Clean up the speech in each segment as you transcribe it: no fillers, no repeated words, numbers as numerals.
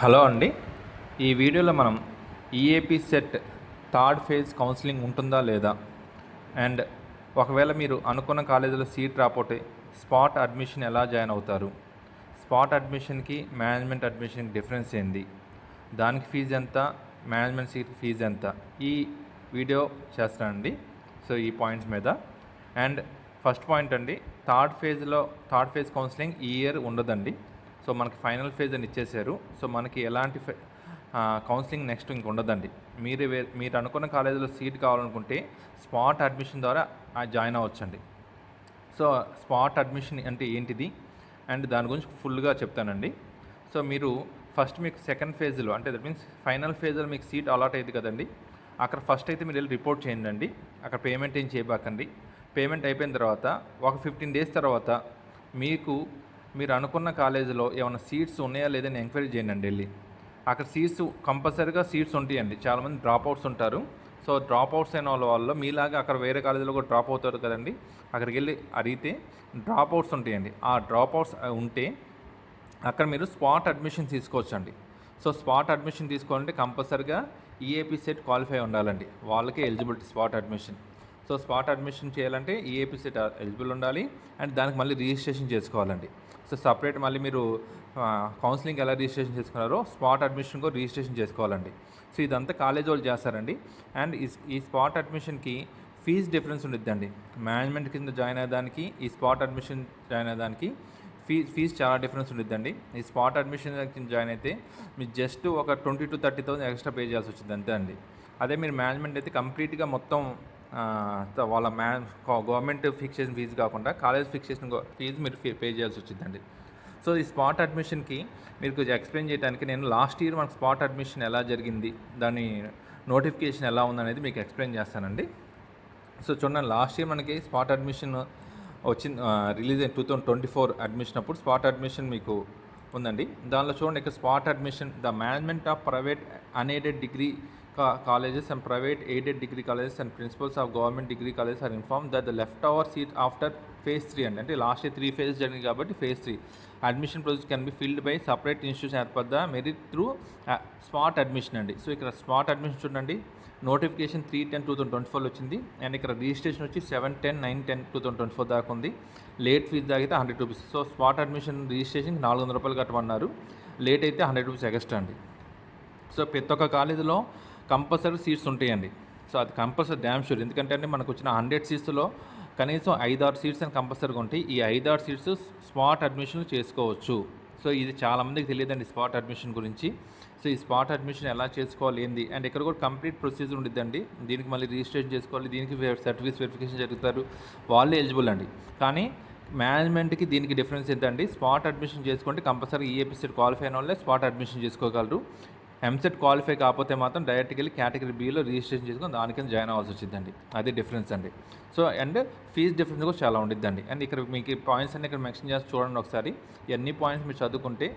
Hello అండి. ఈ వీడియోలో మనం EAP set third phase counselling ఉంటుందా లేదా, అండ్ ఒకవేళ మీరు అనుకున్న కాలేజీలో సీట్ రాకపోతే స్పాట్ అడ్మిషన్ ఎలా జాయిన్ అవుతారు, స్పాట్ అడ్మిషన్కి మేనేజ్మెంట్ అడ్మిషన్కి డిఫరెన్స్ ఏంది, దానికి ఫీజు ఎంత, మేనేజ్మెంట్ సీట్ ఫీజు ఎంత, ఈ వీడియో చేస్తానండి. సో ఈ పాయింట్స్ మీద. అండ్ ఫస్ట్ పాయింట్ అండి, థర్డ్ ఫేజ్ కౌన్సిలింగ్ ఈ ఇయర్ ఉండదండి. సో మనకి ఫైనల్ ఫేజ్ అని ఇచ్చేసారు. సో మనకి ఎలాంటి కౌన్సిలింగ్ నెక్స్ట్ ఇంక ఉండదండి. మీరు అనుకున్న కాలేజీలో సీట్ కావాలనుకుంటే స్పాట్ అడ్మిషన్ ద్వారా జాయిన్ అవ్వచ్చండి. సో స్పాట్ అడ్మిషన్ అంటే ఏంటిది అండ్ దాని గురించి ఫుల్గా చెప్తానండి. సో మీరు ఫస్ట్ మీకు సెకండ్ ఫేజ్లో అంటే దట్ మీన్స్ ఫైనల్ ఫేజ్లో మీకు సీట్ అలాట్ అయ్యింది కదండి. అక్కడ ఫస్ట్ అయితే మీరు వెళ్ళి రిపోర్ట్ చేయండి. అక్కడ పేమెంట్ ఏం చేయబాకండి. పేమెంట్ అయిపోయిన తర్వాత ఒక 15 days తర్వాత మీరు అనుకున్న కాలేజీలో ఏమైనా సీట్స్ ఉన్నాయా లేదని ఎంక్వైరీ చేయండి. వెళ్ళి అక్కడ కంపల్సరీగా సీట్స్ ఉంటాయండి. చాలామంది డ్రాప్ అవుట్స్ ఉంటారు. సో డ్రాప్ అవుట్స్ అయిన వాళ్ళు మీలాగా అక్కడ వేరే కాలేజీలో కూడా డ్రాప్ అవుతారు కదండి. అక్కడికి వెళ్ళి అడిగితే డ్రాప్ అవుట్స్ ఉంటాయండి. ఆ డ్రాప్ అవుట్స్ ఉంటే అక్కడ మీరు స్పాట్ అడ్మిషన్ తీసుకోవచ్చండి. సో స్పాట్ అడ్మిషన్ తీసుకోవాలంటే కంపల్సరీగా ఈఏపీ సెట్ క్వాలిఫై ఉండాలండి. వాళ్ళకే eligibility spot admission. So spot admission చేయాలంటే ఈఏపీ సెట్ ఎలిజిబుల్ ఉండాలి అండ్ దానికి మళ్ళీ రిజిస్ట్రేషన్ చేసుకోవాలండి. సో సపరేట్ మళ్ళీ మీరు కౌన్సిలింగ్ ఎలా రిజిస్ట్రేషన్ చేసుకున్నారో స్పాట్ అడ్మిషన్ కూడా రిజిస్ట్రేషన్ చేసుకోవాలండి. సో ఇదంతా కాలేజ్ వాళ్ళు చేస్తారండి. అండ్ ఈ స్పాట్ అడ్మిషన్కి ఫీజ్ డిఫరెన్స్ ఉండిద్దండి. మేనేజ్మెంట్ కింద జాయిన్ అయ్యేదానికి ఈ స్పాట్ అడ్మిషన్ జాయిన్ అయ్యేదానికి ఫీజ్ చాలా డిఫరెన్స్ ఉండిద్దండి. ఈ స్పాట్ అడ్మిషన్ కింద జాయిన్ అయితే మీరు జస్ట్ ఒక 20,000 to 30,000 ఎక్స్ట్రా పే చేయాల్సి వచ్చింది అంతే అండి. అదే మీరు మేనేజ్మెంట్ అయితే కంప్లీట్గా మొత్తం వాళ్ళ గవర్నమెంట్ ఫిక్స్ చేసిన ఫీజు కాకుండా కాలేజ్ ఫిక్స్ చేసిన ఫీజు మీరు పే చేయాల్సి వచ్చిందండి. సో ఈ స్పాట్ అడ్మిషన్కి మీకు ఎక్స్ప్లెయిన్ చేయడానికి నేను లాస్ట్ ఇయర్ మనకు స్పాట్ అడ్మిషన్ ఎలా జరిగింది, దాని నోటిఫికేషన్ ఎలా ఉందనేది మీకు ఎక్స్ప్లెయిన్ చేస్తానండి. సో చూడండి, లాస్ట్ ఇయర్ మనకి స్పాట్ అడ్మిషన్ వచ్చింది, రిలీజ్ అయిన 2024 అడ్మిషన్ అప్పుడు స్పాట్ అడ్మిషన్ మీకు ఉందండి. దానిలో చూడండి, ఇక్కడ spot admission the management of private unaided degree colleges and private aided degree colleges and principals of government degree colleges are informed that the leftover seat after phase 3 అంటే last 3 phases జరిగింది కాబట్టి phase 3 admission process can be filled by separate institution as per the merit through spot admission అండి. So ఇక్కడ spot admission చూడండి, notification 3/10/2024 వచ్చింది and ఇక్కడ registration వచ్చి 7/10/9/10/2024 దాకా ఉంది. లేట్ ఫీజు తాగితే 100 rupees. So spot admission registration 400 రూపాయలు కట్టమన్నారు. లేట్ అయితే 100 రూపీస్ ఎక్స్ట్రా అండి. సో ప్రతి ఒక్క కాలేజీలో కంపల్సరీ సీట్స్ ఉంటాయండి. సో అది కంపల్సరీ డ్యామ్ షూర్. ఎందుకంటే అండి మనకు వచ్చిన 100 సీట్స్లో కనీసం 5-6 సీట్స్ అని కంపల్సరీగా ఉంటాయి. ఈ 5-6 సీట్స్ స్పాట్ అడ్మిషన్ చేసుకోవచ్చు. సో ఇది చాలామందికి తెలియదండి స్పాట్ అడ్మిషన్ గురించి. సో ఈ స్పాట్ అడ్మిషన్ ఎలా చేసుకోవాలి ఏంది అండ్ ఇక్కడ కూడా కంప్లీట్ ప్రొసీజర్ ఉండిద్దండి. దీనికి మళ్ళీ రిజిస్ట్రేషన్ చేసుకోవాలి, దీనికి సర్టిఫికేట్స్ వెరిఫికేషన్ జరుగుతారు, వాళ్ళే ఎలిజిబుల్ అండి. కానీ మేనేజ్మెంట్కి దీనికి డిఫరెన్స్ ఏంటండి, స్పాట్ అడ్మిషన్ చేసుకుంటే కంపల్సరీ ఈఏపీ సెట్ క్వాలిఫై అయిన వాళ్ళే స్పాట్ అడ్మిషన్ చేసుకోగలరు. ఎంసెట్ క్వాలిఫై కాకపోతే మాత్రం డైరెక్ట్గా వెళ్ళి కేటగిరీ బీలో రిజిస్ట్రేషన్ చేసుకొని దానికింద జాయిన్ అవ్వాల్సి వచ్చిందండి. అదే డిఫరెన్స్ అండి. సో అండ్ ఫీజ్ డిఫరెన్స్ కూడా చాలా ఉండిద్దండి. అండ్ ఇక్కడ మీకు పాయింట్స్ అన్ని ఇక్కడ మెన్షన్ చేసి చూడండి ఒకసారి. ఇవన్నీ పాయింట్స్ మీరు చదువుకుంటే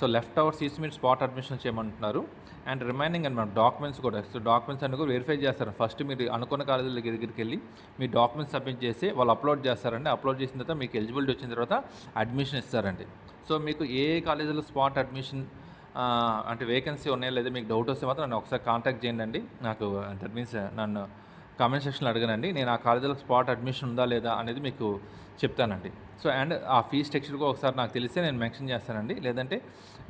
సో లెఫ్ట్ ఓవర్ సీట్స్ మీరు స్పాట్ అడ్మిషన్ చేయమంటున్నారు అండ్ రిమైనింగ్ అండ్ మన డాక్యుమెంట్స్ కూడా. సో డాక్యుమెంట్స్ అన్ని కూడా వెరిఫై చేస్తారు. ఫస్ట్ మీరు అనుకున్న కాలేజీల దగ్గరికి వెళ్ళి మీ డాక్యుమెంట్స్ సబ్మిట్ చేసి వాళ్ళు అప్లోడ్ చేస్తారండి. అప్లోడ్ చేసిన తర్వాత మీకు ఎలిజిబిలిటీ వచ్చిన తర్వాత అడ్మిషన్ ఇస్తారండి. సో మీకు ఏ కాలేజీలో స్పాట్ అడ్మిషన్ అంటే వేకెన్సీ ఉన్నాయా లేదా మీకు డౌట్ వస్తే మాత్రం నన్ను ఒకసారి కాంటాక్ట్ చేయండి. నాకు దట్ మీన్స్ నన్ను కామెంట్ సెక్షన్లో అడగనండి. నేను ఆ కాలేజీలో స్పాట్ అడ్మిషన్ ఉందా లేదా అనేది మీకు చెప్తానండి. సో అండ్ ఆ ఫీ స్ట్రక్చర్ కూడా ఒకసారి నాకు తెలిస్తే నేను మెన్షన్ చేస్తానండి, లేదంటే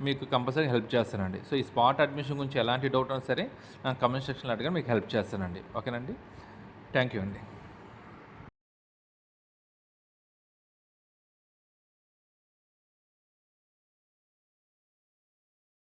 మీకు కంపల్సరీ హెల్ప్ చేస్తానండి. సో ఈ స్పాట్ అడ్మిషన్ గురించి ఎలాంటి డౌట్ ఉన్నా సరే నాకు కామెంట్ సెక్షన్లో అడగని మీకు హెల్ప్ చేస్తానండి. ఓకేనండి, థ్యాంక్ యూ అండి.